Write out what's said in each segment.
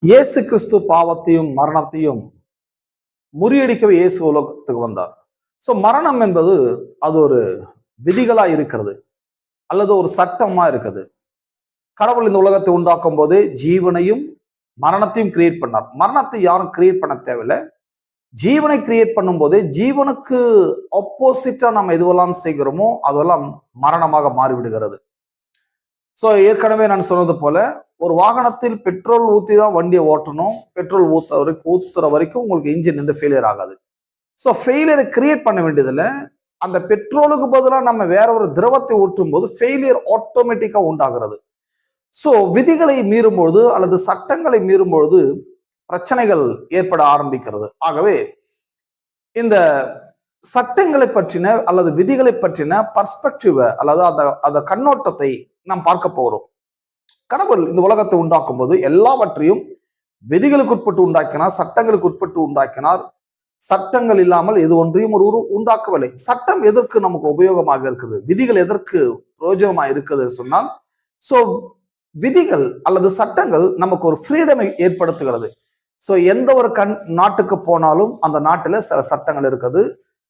இயேசு கிறிஸ்து பாவத்தையும் மரணத்தையும் முறியடிக்கவே இயேசு உலகத்துக்கு வந்தார். சோ மரணம் என்பது அது ஒரு விதிகளா இருக்கிறது அல்லது ஒரு சட்டமா இருக்குது. கடவுள் இந்த உலகத்தை உண்டாக்கும் போது ஜீவனையும் மரணத்தையும் கிரியேட் பண்ணார். மரணத்தை யாரும் கிரியேட் பண்ண தேவையில்லை. ஜீவனை கிரியேட் பண்ணும் போது ஜீவனுக்கு ஆப்போசிட்டா நம்ம எதுவெல்லாம் செய்கிறோமோ அதெல்லாம் மரணமாக மாறிவிடுகிறது. சோ ஏற்கனவே நான் சொன்னது போல ஒரு வாகனத்தில் பெட்ரோல் ஊற்றி தான் வண்டியை ஓட்டணும். பெட்ரோல் ஊத்துற வரைக்கும் உங்களுக்கு இன்ஜின் எந்த ஃபெயிலியர் ஆகாது. ஸோ ஃபெயிலியரை கிரியேட் பண்ண வேண்டியதில்லை. அந்த பெட்ரோலுக்கு பதிலாக நம்ம வேற ஒரு திரவத்தை ஊற்றும் போது ஃபெயிலியர் ஆட்டோமேட்டிக்கா உண்டாகிறது. ஸோ விதிகளை மீறும்பொழுது அல்லது சட்டங்களை மீறும்பொழுது பிரச்சனைகள் ஏற்பட ஆரம்பிக்கிறது. ஆகவே இந்த சட்டங்களை பற்றின அல்லது விதிகளை பற்றின பர்ஸ்பெக்டிவ் அல்லது அந்த கண்ணோட்டத்தை நாம் பார்க்க போகிறோம். கடவுள் இந்த உலகத்தை உண்டாக்கும் போது எல்லாவற்றையும் விதிகளுக்கு உட்பட்டு உண்டாக்கினார், சட்டங்களுக்கு உட்பட்டு உண்டாக்கினார். சட்டங்கள் இல்லாமல் எது ஒன்றையும் ஒரு உண்டாக்கவில்லை. சட்டம் எதற்கு நமக்கு உபயோகமாக இருக்குது, விதிகள் எதற்கு பிரயோஜனமாக இருக்குது சொன்னால், சோ விதிகள் அல்லது சட்டங்கள் நமக்கு ஒரு ஃப்ரீடமை ஏற்படுத்துகிறது. சோ எந்த ஒரு நாட்டுக்கு போனாலும் அந்த நாட்டுல சில சட்டங்கள் இருக்குது.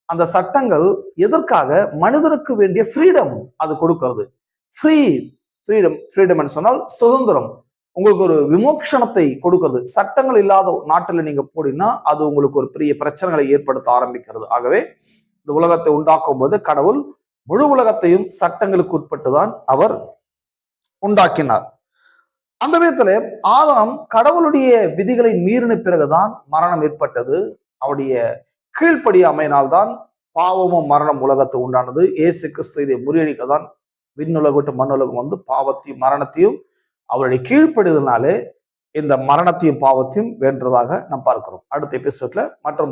அந்த சட்டங்கள் எதற்காக? மனிதனுக்கு வேண்டிய ஃப்ரீடம் அது கொடுக்கிறது. ஃப்ரீடம் சொன்னால் சுதந்திரம், உங்களுக்கு ஒரு விமோக்ஷனத்தை கொடுக்கிறது. சட்டங்கள் இல்லாத நாட்டுல நீங்க போனீங்கன்னா அது உங்களுக்கு ஒரு பெரிய பிரச்சனைகளை ஏற்படுத்த ஆரம்பிக்கிறது. ஆகவே இந்த உலகத்தை உண்டாக்கும் போது கடவுள் முழு உலகத்தையும் சட்டங்களுக்கு உட்பட்டுதான் அவர் உண்டாக்கினார். அந்த விதத்துல ஆதாம் கடவுளுடைய விதிகளை மீறின பிறகுதான் மரணம் ஏற்பட்டது. அவருடைய கீழ்ப்படியாமையினால்தான் பாவமும் மரணம் உலகத்தை உண்டானது. இயேசு கிறிஸ்து இதை முறியடிக்க தான் விண்ணுலக விட்டு மண்ணுலகம் வந்து பாவத்தையும் மரணத்தையும் அவருடைய கீழ்ப்படுதனாலே இந்த மரணத்தையும் பாவத்தையும் வென்றதாக நாம் பார்க்கிறோம். அடுத்த எபிசோட்ல மற்றொரு